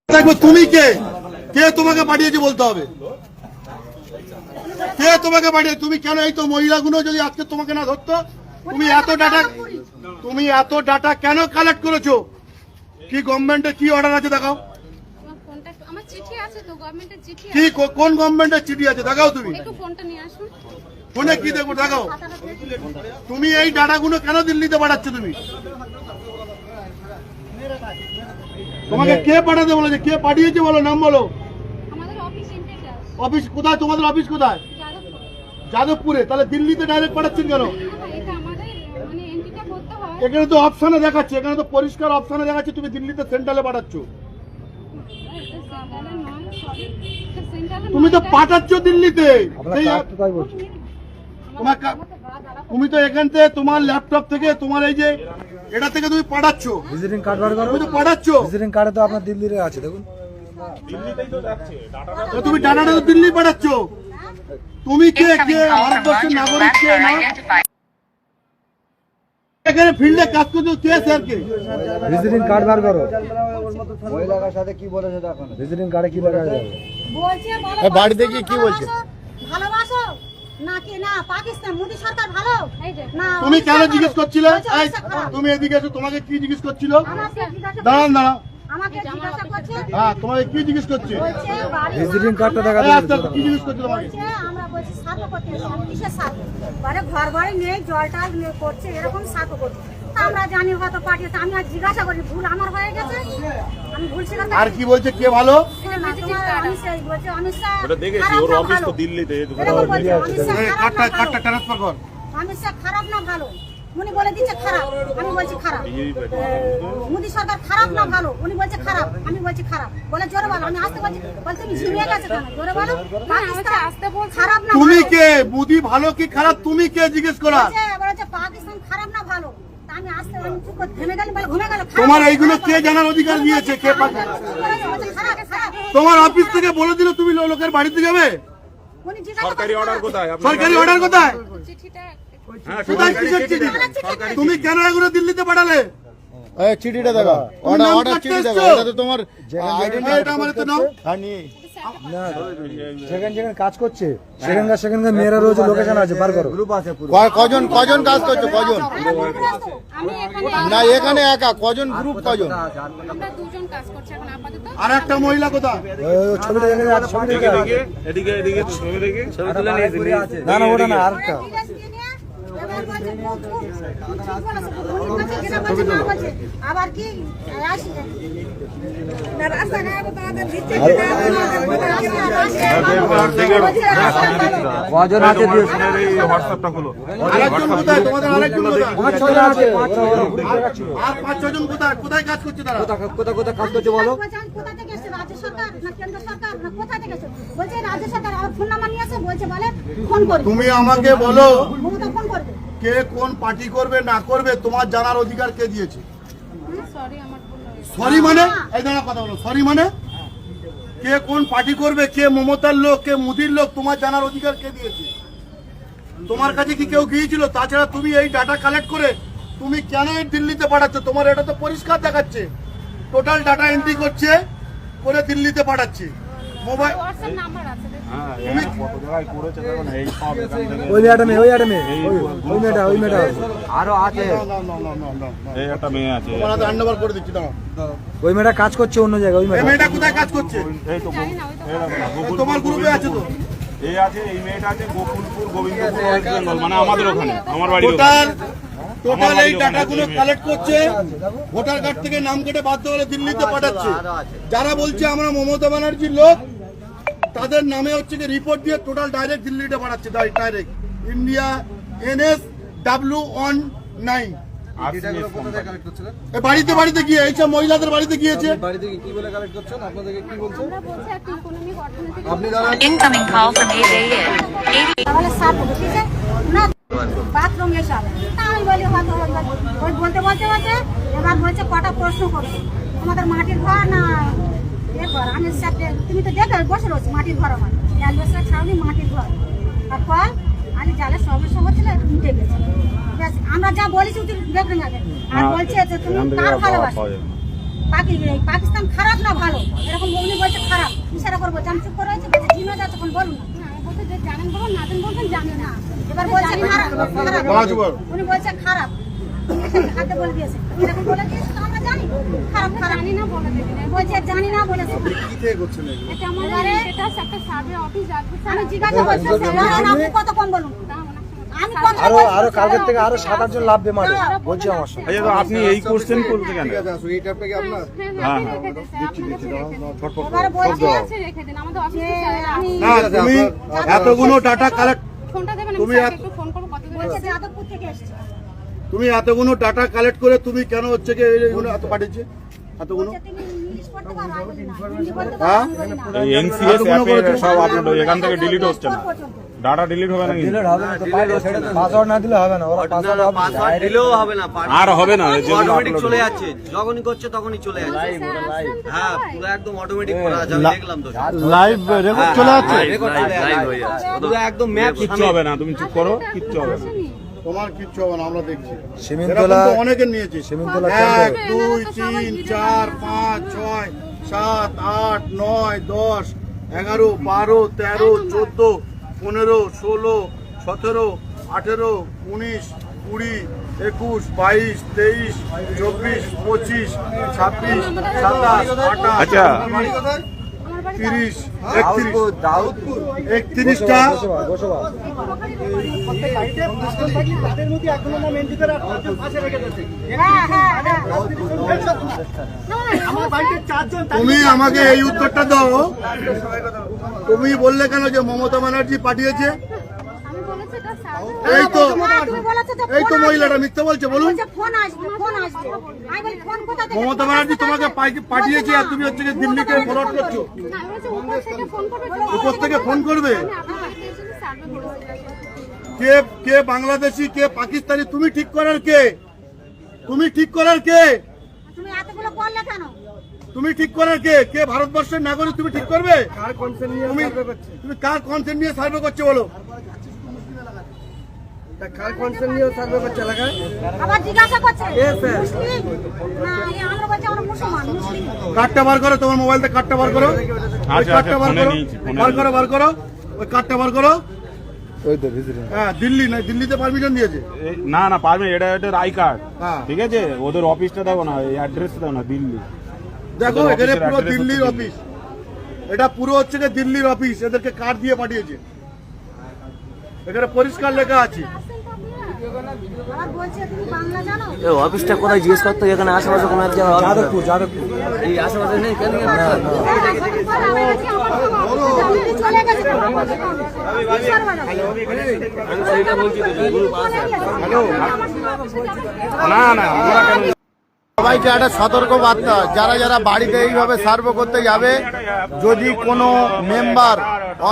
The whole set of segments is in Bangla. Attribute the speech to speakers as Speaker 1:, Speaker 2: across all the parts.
Speaker 1: দেখো তুমি কে কে তোমাকে পাঠিয়েছে বলতে হবে। কে তোমাকে পাঠিয়েছে? তুমি কেন এই তো মহিলাগুলো যদি আজকে তোমাকে না ধরতো, তুমি এত ডাটা কেন কালেক্ট করেছো? কি গভর্নমেন্টের কি অর্ডার আছে দেখাও।
Speaker 2: আমার চিঠি আছে তো, গভর্নমেন্টের চিঠি
Speaker 1: কি কোন গভর্নমেন্টের চিঠি আছে দেখাও। তুমি
Speaker 2: একটু ফোনটা নিয়ে আসুন।
Speaker 1: ফোনে কি দেখবো দেখাও। তুমি এই ডাটাগুলো কেন দিল্লিতে পাঠাচ্ছ? তুমি তোমাকে কে পাঠাতে বলেছে? কে পাঠিয়েছে বলো, নাম বলো।
Speaker 2: আমাদের অফিস ইনটেক
Speaker 1: অফিস কোথায়? তোমাদের অফিস কোথায়? যাদবপুরে। তাহলে দিল্লিতে ডাইরেক্ট পাঠাচ্ছেন কেন?
Speaker 2: এটা আমাদের মানে এন্ট্রিটা করতে হয়।
Speaker 1: এখানে তো অপশনে দেখাচ্ছে, এখানে তো পরিষ্কার অপশনে দেখাচ্ছে তুমি দিল্লিতে সেন্ট্রালে পাঠাচ্ছ। তুমি তো পাঠাচ্ছ দিল্লিতে। তুমি তো এখান থেকে তোমার ল্যাপটপ থেকে তোমার এই যে এটা থেকে তুমি পাঠাচ্ছ।
Speaker 3: ভিজিটিং কার্ড বার করো।
Speaker 1: তুমি তো পাঠাচ্ছ।
Speaker 3: ভিজিটিং কার্ডে তো আপনার দিল্লির আছে, দেখুন
Speaker 1: তুমি ডাটাটা তো দিল্লি পাঠাচ্ছ। তুমি কে ভারতবর্ষের নাগরিক কে না? এখানে ফিল্ডে কাজ করছো কে? স্যার কে?
Speaker 3: ভিজিটিং কার্ড বার করো। ওই লাগার সাথে কি বলেছে দেখো না, ভিজিটিং কার্ডে কি লেখা আছে?
Speaker 4: বলছে
Speaker 1: বাড়িতে গিয়ে কি বলছে?
Speaker 4: ভালোবাসো নাকি না পাকিস্তান মোদি সরকার ভালো না?
Speaker 1: তুমি কেন জিজ্ঞেস করছিলে? তুমি এদিকে এসো, তোমাকে কি জিজ্ঞেস করছিল? দাঁড়ান দাঁড়ান।
Speaker 4: আমাকে জিজ্ঞাসা করছে।
Speaker 1: হ্যাঁ, তোমাকে কি জিজ্ঞেস করছে?
Speaker 4: বলছে বাড়ি
Speaker 3: ভিজিটিং কার্ডটা দেখা
Speaker 1: আচ্ছা, কি জিজ্ঞেস করছে তোমাকে?
Speaker 4: বলছে আমরা বলছি সার্ভ করতে এসেছি। কিসের সার্ভ? মানে ঘর বাড়ি নেই, জল টাল করছে, এরকম সার্ভ করছে। তা আমরা জানি হয়তো পাঠিয়েছে। আমি আর জিজ্ঞাসা করি ভুল আমার হয়ে গেছে, আমি ভুল ছিল।
Speaker 1: আর কি বলছে কে ভালো?
Speaker 4: বলছে অমিত শাহ
Speaker 5: ওটা দেখেছি, ওর অফিস তো দিল্লিতে।
Speaker 1: কার্ডটা ট্রান্সফার কর।
Speaker 4: অমিত শাহ খারাপ না ভালো? উনি বলে দিচ্ছে খারাপ, আমি বলছি খারাপ। মোদি সরকার খারাপ না ভালো? উনি বলছে খারাপ, আমি বলছি খারাপ। বলে জোরে বলো। আমি আসতে বলছি, বলতে তুমি ঝিমিয়ে গেছে কেন? জোরে বলো।
Speaker 2: আসতে বলছি।
Speaker 4: খারাপ না
Speaker 1: তুমি
Speaker 4: ভালো?
Speaker 1: কে? মোদি ভালো কি খারাপ তুমি কে জিজ্ঞেস করা?
Speaker 4: বলেছে পাকিস্তান খারাপ না ভালো? তা আমি আসতে আমি চুপ করে থেমে গেলাম, বলে ঘুমে গেল।
Speaker 1: তোমার এইগুলো কে জানার অধিকার দিয়েছে? কে তোমার অফিস থেকে বলে দিল তুমি লোকের বাড়িতে যাবে?
Speaker 5: সরকারি অর্ডার কোথায়?
Speaker 1: সরকারি অর্ডার কোথায়?
Speaker 2: চিঠিটা
Speaker 1: কোথায় কিসের চিঠি? তুমি কেন এগুলো দিল্লিতে পাঠালে?
Speaker 6: চিঠিটা দেখো, অর্ডার চিঠি দেখো। এটা তো তোমার
Speaker 1: এটা আমার তো নাও।
Speaker 3: না, যেখানে কাজ করছে সেখানকার মেয়েরা রয়েছে, লোকেশন আছে, বার করো। গ্রুপ আছে পুরো।
Speaker 6: কজন কাজ করছে? কজন?
Speaker 2: আমি এখানে
Speaker 6: না এখানে একা কজন? গ্রুপ কজন?
Speaker 2: আমরা দুজন কাজ করছি এখন আপাতত।
Speaker 1: আর একটা মহিলা কোথায়?
Speaker 3: ছবিটা দেখে আছে, ছবি দেখে আছে।
Speaker 5: এদিকে ছবি দেখে ছবি তুলে নিয়েছি।
Speaker 3: না না, ওটা না, আরেকটা।
Speaker 4: আবার কি
Speaker 3: কজন আছে?
Speaker 5: হোয়াটসঅ্যাপটা খুলো।
Speaker 1: আরেকজন কোথায়? তোমাদের আরেকজন কোথায়?
Speaker 3: পাঁচ ছজন আছে।
Speaker 1: আর 5-6 জন কোথায় কাজ করছে তারা?
Speaker 3: কোথা কাজ করছে বলো?
Speaker 4: কোথা থেকে এসেছে? রাজ্য সরকার না কেন্দ্র সরকার না কোথা থেকে এসেছে? বলছে রাজ্য সরকার। আমার ফোন নাম্বার নিয়ে আসে, বলছে বলে ফোন করবে।
Speaker 1: তুমি আমাকে বলো
Speaker 4: মমতা ফোন করবে।
Speaker 1: কে কোন পার্টি করবে না করবে তোমার জানার অধিকার কে দিয়েছে?
Speaker 2: সরি আমার ভুল হয়েছে।
Speaker 1: সরি মানে? এই দাঁড়া কথা বলো। সরি মানে কে কোন পার্টি করবে, কে মমতার লোক, কে মোদির লোক, তোমার জানার অধিকার কে দিয়েছে? তোমার কাছে কি কেউ গিয়েছিল? তাছাড়া তুমি এই ডাটা কালেক্ট করে তুমি কেন এই দিল্লিতে পাঠাচ্ছ? তোমার এটা তো পরিষ্কার দেখাচ্ছে টোটাল ডাটা এন্ট্রি করছে করে দিল্লিতে পাঠাচ্ছে। মোবাইল
Speaker 2: হোয়াটসঅ্যাপ নাম্বার আছে দেখুন।
Speaker 3: ওই মেয়েটা আরো আছে।
Speaker 5: এই একটা মেয়ে আছে।
Speaker 1: তোমার হাতে হ্যান্ড ওভার করে দিচ্ছি। দাঁড়াও।
Speaker 3: ওই মেয়েটা কাজ করছে অন্য জায়গায়। ওই
Speaker 1: এই
Speaker 3: মেয়েটা
Speaker 1: মেয়েটা কোথায় কাজ করছে?
Speaker 5: এই তো
Speaker 2: জানি না, ওই তো
Speaker 1: তোমার গ্রুপে আছে তো?
Speaker 5: এই আছে, এই মেয়েটা আছে গোকুলপুর গোবিন্দপুর ওয়েস্ট বেঙ্গল, মানে আমাদের ওখানে, আমার বাড়ির ওখানে।
Speaker 1: টোটাল এই ডাটাগুলো কালেক্ট করছে, ভোটার কার্ড থেকে নাম কেটে বাধ্য হলে দিল্লিতে পাঠাচ্ছে। যারা বলছে আমরা মমতা ব্যানার্জির লোক তাদের নামে হচ্ছে যে রিপোর্ট দিয়ে টোটাল ডাইরেক্ট দিল্লিতে পাঠাচ্ছে। ডাইরেক্ট ইন্ডিয়া NS-W19 বাড়িতে গিয়ে এইসব মহিলাদের বাড়িতে গিয়েছে।
Speaker 2: আমরা বলছি একটা ইকোনমিক অর্থনৈতিক
Speaker 7: Incoming call from 8 a.m.
Speaker 4: তাহলে সার্ভ হবে, ঠিক আছে না? বাথরুম এসব তা আমি বলি হয়তো ওই বলতে এবার বলছে কটা প্রশ্ন করবে তোমাদের মাটির ঘর না এ ঘর? আমি সাথে তুমি তো দেখে বসে রয়েছি, মাটির ঘর আমার অ্যালবেস্টার ছাউনি মাটির ঘর। আর কল আজ জালে সমস্যা হচ্ছিল উঠে গেছে। আমরা যা বলেছি দেখবেন আগে। আর বলছে যে তুমি কার ভালোবাসো? পাকিস্তান খারাপ না ভালো? এরকম ইশারা করে বলছে আমি চুপ করে আছি বলছে জিমে যাচ্ছে কোন বলুন না
Speaker 2: না, আমি বলতে যে জানেন বলুন, না জানেন বলবেন জানি না।
Speaker 4: এবার বলছে খারাপ
Speaker 1: পাঁচবার।
Speaker 4: উনি বলছে খারাপ হাতে বলে দিয়েছে এরকম বলে দিয়েছে তো আমরা জানি খারাপ খারাপ
Speaker 2: জানি না বলে দেবেন।
Speaker 4: বলছে জানি না বলেছে
Speaker 1: কি থেকে করছেন এগুলো?
Speaker 2: এটা আমার এটা একটা সার্ভে অফিস যাচ্ছে।
Speaker 4: আমি জিজ্ঞাসা করছি আপনি কত কম বলুন আমি কত
Speaker 3: আরো কালকের থেকে আরো 7-8 জন লাভ মারে বলছি আমার সঙ্গে।
Speaker 5: আচ্ছা তো আপনি এই কোশ্চেন করতে কেন?
Speaker 1: ঠিক আছে, আসুন, এই ট্যাপটা কি আপনার?
Speaker 2: হ্যাঁ, আপনি রেখে দিন, আপনার কাছে রেখে দিন।
Speaker 4: এবারে বলছে
Speaker 2: আছে রেখে দিন, আমাদের অফিসে
Speaker 4: আমি
Speaker 1: না, তুমি এতগুলো ডাটা কালেক্ট
Speaker 2: ফোনটা দেবেন,
Speaker 1: তুমি
Speaker 2: আমি
Speaker 1: এক-
Speaker 2: একটু ফোন করব কত দেবেন।
Speaker 4: বলছে যাদবপুর থেকে এসেছে
Speaker 1: তুমি এতগুলো ডাটা কালেক্ট করে তুমি কেন হচ্ছে কি এইগুলো এত পাঠিয়েছে এতগুলো?
Speaker 4: বলছে তুমি ইংলিশ পড়তে পারো আমি বলি না হিন্দি বলতে
Speaker 1: হ্যাঁ?
Speaker 4: পারো আমি বলি না
Speaker 5: এই এনসিএস অ্যাপে সব আপলোড এখান থেকে ডিলিট হচ্ছে না, ডাটা ডিলিট হবে না কিন্তু।
Speaker 3: দিলে হবে না তো পাসওয়ার্ড না দিলে হবে না, ওরা পাসওয়ার্ড
Speaker 8: পাসওয়ার্ড দিলেও হবে না,
Speaker 5: আর হবে না, যেগুলো
Speaker 8: অটোমেটিক
Speaker 5: upload
Speaker 8: চলে
Speaker 5: হবে।
Speaker 8: যাচ্ছে, যখনই করছে তখনই চলে যাচ্ছে। হ্যাঁ পুরো একদম অটোমেটিক করা আছে, আমি দেখলাম তো।
Speaker 6: লাইভ রেকর্ড চলে যাচ্ছে।
Speaker 8: রেকর্ড চলে যাচ্ছে পুরো একদম ম্যাপ
Speaker 5: কিচ্ছু হবে না, তুমি চুপ করো, কিচ্ছু হবে না।
Speaker 1: তোমার কিচ্ছু হবে না, আমরা দেখছি।
Speaker 3: সিমিনতলা
Speaker 1: এরকম তো অনেকের নিয়েছি।
Speaker 3: সিমিনতলা
Speaker 1: 1 2 3 4 5 6 7 8 9 10 11 12 13 14 15 16 17 18 19 20 21 22 23 24 25 26 27 28
Speaker 5: আচ্ছা।
Speaker 1: 30 31টা
Speaker 3: গোসবা
Speaker 4: হ্যাঁ হ্যাঁ হ্যাঁ
Speaker 1: তুমি আমাকে এই উত্তরটা দাও, তুমি বললে কেন যে মমতা ব্যানার্জি পাঠিয়েছে?
Speaker 2: আমি বলেছি এটা সার্ভে
Speaker 1: এই তো
Speaker 4: তুমি বলেছো যে
Speaker 1: এই তো মহিলাটা মিথ্যে বলছে, বলুন।
Speaker 4: বলছে ফোন আসবে আমি বলি ফোন কোথা থেকে
Speaker 1: মমতা ব্যানার্জি তোমাকে পাঠিয়েছে আর তুমি হচ্ছে যে দিল্লিকে ফরওয়ার্ড করছো।
Speaker 2: না, আমি বলেছি উপর থেকে ফোন করবে।
Speaker 1: উপর থেকে ফোন করবে?
Speaker 2: আমি আপনার স্টেশনে সার্ভে করেছি।
Speaker 1: কে কে বাংলাদেশি কে পাকিস্তানি তুমি ঠিক করার কে? তুমি ঠিক করার কে?
Speaker 4: তুমি এতগুলো করলে কেন
Speaker 1: তুমি ঠিক করার কে? কে ভারতবর্ষের নাগরিক তুমি ঠিক করবে? তুমি তুমি কার কনসেন্ট নিয়ে সার্ভে করছো বলো?
Speaker 4: আবার জিজ্ঞাসা করছে মুসলিম না আমরা বলছি আমরা মুসলমান মুসলিম
Speaker 1: কার্ডটা বার করো, তোমার মোবাইল থেকে কার্ডটা বার করো। ওই
Speaker 5: আচ্ছা,
Speaker 1: কার্ডটা বার
Speaker 5: ফোনে
Speaker 1: করো,
Speaker 5: নিয়েছি, ফোনে
Speaker 1: বার করো, বার করো, ওই কার্ডটা বার করো।
Speaker 3: ওই তো ভিজিটিং
Speaker 1: হ্যাঁ, দিল্লি না, দিল্লিতে পারমিশন দিয়েছে।
Speaker 5: না না পারবে, এটা এটা আই কার্ড,
Speaker 1: হ্যাঁ।
Speaker 5: ঠিক আছে, ওদের অফিসটা দেখো না, এই অ্যাড্রেসটা দেখো না, দিল্লি।
Speaker 1: দেখো
Speaker 5: ওদের
Speaker 1: এখানে
Speaker 5: অফিসের
Speaker 1: পুরো
Speaker 5: address
Speaker 1: দিল্লির
Speaker 5: হচ্ছে
Speaker 1: অফিস, এটা পুরো হচ্ছে যে দিল্লির অফিস, এদেরকে কার্ড দিয়ে পাঠিয়েছে। এখানে পরিষ্কার লেখা আছে।
Speaker 4: আবার বলছে তুমি বাংলা জানো
Speaker 8: অফিসটা কোথায় জিজ্ঞেস করতে, এখানে আশেপাশে কোনো এক জায়গায়
Speaker 3: যাদবপুর
Speaker 8: এই আশেপাশে নেই কেন?
Speaker 4: দিল্লি চলে গেছে
Speaker 8: সেইটা বলছি তো, গ্রুপ আছে।
Speaker 5: না না ওরা কেন
Speaker 6: সবাইকে একটা সতর্ক বার্তা, যারা যারা বাড়িতে এইভাবে সার্ভে করতে যাবে, যদি কোনো মেম্বার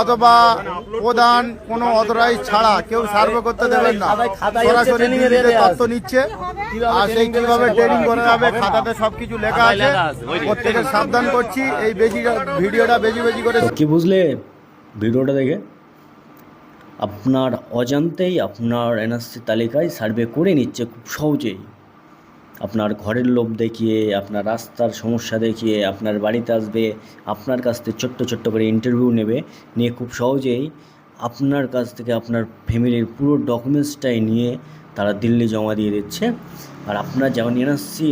Speaker 6: অথবা প্রধান কোনো অথরাইজ ছাড়া কেউ সার্ভে করতে দেবেন না। সরাসরি দিল্লিতে তথ্য নিচ্ছে আর সেই কিভাবে ট্রেনিং করা যাবে খাতাতে সবকিছু লেখা আছে। প্রত্যেকের সাবধান করছি, এই ভিডিওটা বেশি বেশি করে
Speaker 9: কি বুঝলে ভিডিওটা দেখে? আপনার অজান্তেই আপনার এনআরসি তালিকায় সার্ভে করে নিচ্ছে খুব সহজেই। আপনার ঘরের লোভ দেখিয়ে, আপনার রাস্তার সমস্যা দেখিয়ে আপনার বাড়িতে আসবে, আপনার কাছ থেকে ছোট্ট ছোট্ট করে ইন্টারভিউ নেবে, নিয়ে খুব সহজেই আপনার কাছ থেকে আপনার ফ্যামিলির পুরো ডকুমেন্টসটাই নিয়ে তারা দিল্লি জমা দিয়ে দিচ্ছে। আর আপনার যখন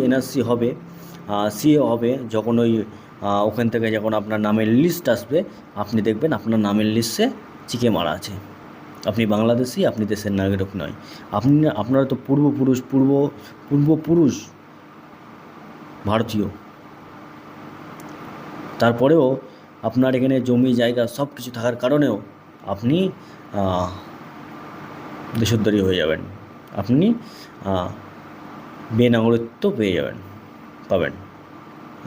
Speaker 9: এনআরসি হবে, সিএ হবে, যখন ওখান থেকে যখন আপনার নামের লিস্ট আসবে, আপনি দেখবেন আপনার নামের লিস্টে চিকে মারা আছে, আপনি বাংলাদেশি, আপনি দেশের নাগরিক নয়। আপনারা তো পূর্বপুরুষ ভারতীয়, তারপরেও আপনার এখানে জমি জায়গা সব কিছু থাকার কারণেও আপনি দেশোদ্ধারী হয়ে যাবেন, আপনি বেনাগরিকত্ব পাবেন।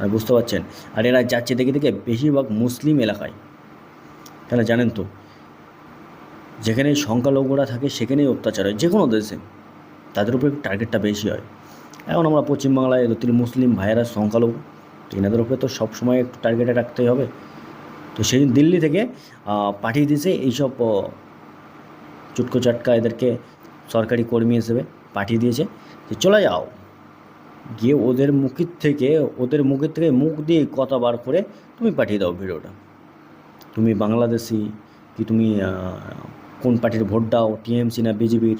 Speaker 9: আর বুঝতে পারছেন? আর এরা যাচ্ছে দেখে দেখে বেশিরভাগ মুসলিম এলাকায়, কেন জানেন তো, যেখানে সংখ্যালঘুরা থাকে সেখানেই অত্যাচার হয়, যে কোনো দেশে তাদের উপরে টার্গেটটা বেশি হয়। এখন আমরা পশ্চিমবাংলায় মুসলিম ভাইয়েরা সংখ্যালঘু, তো এনাদের উপরে তো সবসময় একটু টার্গেটে রাখতেই হবে। তো সেই দিল্লি থেকে পাঠিয়ে দিয়েছে এইসব চুটকো চাটকা, এদেরকে সরকারি কর্মী হিসেবে পাঠিয়ে দিয়েছে যে চলে যাও, গিয়ে ওদের মুখের থেকে মুখ দিয়ে কথা বার করে তুমি পাঠিয়ে দাও ভিডিওটা। তুমি বাংলাদেশি কি তুমি কোন পার্টির ভোট দাও, টিএমসি না বিজেপির।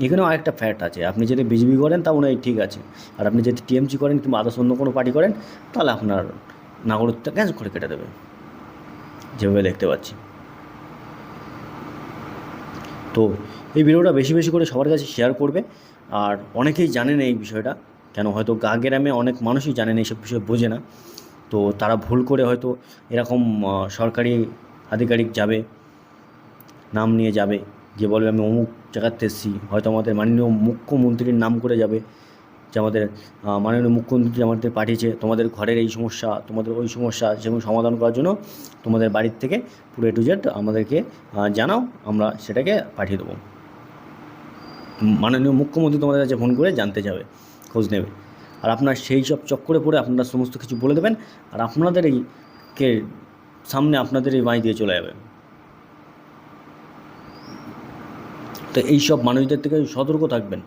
Speaker 9: এখানেও আরেকটা ফ্যাক্ট আছে, আপনি যদি বিজেপি করেন তা মনে হয় ঠিক আছে, আর আপনি যদি টিএমসি করেন কিংবা আদার্স অন্য কোনো পার্টি করেন তাহলে আপনার নাগরিকত্ব ক্যান্স করে কেটে দেবে, যেভাবে দেখতে পাচ্ছি। তো এই ভিডিওটা বেশি বেশি করে সবার কাছে শেয়ার করবে। আর অনেকেই জানেন এই বিষয়টা, কেন হয়তো গ্রামে অনেক মানুষই জানেন এইসব বিষয়, বোঝে না। তো তারা ভুল করে হয়তো এরকম সরকারি আধিকারিক যাবে, নাম নিয়ে যাবে, গিয়ে বলবে আমি অমুক জায়গাতে এসেছি, হয়তো আমাদের মাননীয় মুখ্যমন্ত্রীর নাম করে যাবে যে আমাদের মাননীয় মুখ্যমন্ত্রী আমাদের পাঠিয়েছে তোমাদের ঘরের এই সমস্যা, তোমাদের ওই সমস্যা, সেগুলো সমাধান করার জন্য তোমাদের বাড়ির থেকে পুরো A to Z আমাদেরকে জানাও, আমরা সেটাকে পাঠিয়ে দেবো। মাননীয় মুখ্যমন্ত্রী তোমাদের কাছে ফোন করে জানতে যাবে, খোঁজ নেবে, আর আপনার সেই সব চক্করে পড়ে আপনারা সমস্ত কিছু বলে দেবেন, আর আপনাদের এইকে সামনে আপনাদের এই বাঁই দিয়ে চলে যাবে। তো এইসব মানুষদের থেকে সতর্ক থাকবেন।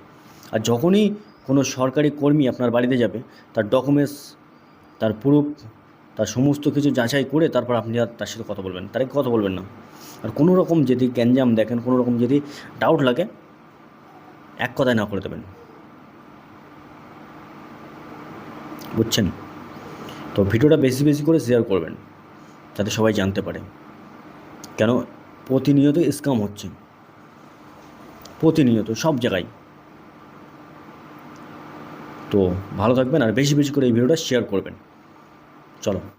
Speaker 9: আর যখনই কোনো সরকারি কর্মী আপনার বাড়িতে যাবে, তার ডকুমেন্টস, তার প্রুফ, তার সমস্ত কিছু যাচাই করে তারপর আপনি আর তার সাথে কথা বলবেন, তার কথা বলবেন না। আর কোনো রকম যদি গ্যাঞ্জাম দেখেন, কোনো রকম যদি ডাউট লাগে, এক কথায় না করে দেবেন, বুঝছেন? তো ভিডিওটা বেশি বেশি করে শেয়ার করবেন যাতে সবাই জানতে পারে, কেন প্রতিনিয়ত স্ক্যাম হচ্ছে, প্রতিনিয়ত সব জায়গায়। তো ভালো থাকবেন আর বেশি বেশি করে এই ভিডিওটা শেয়ার করবেন। চলো।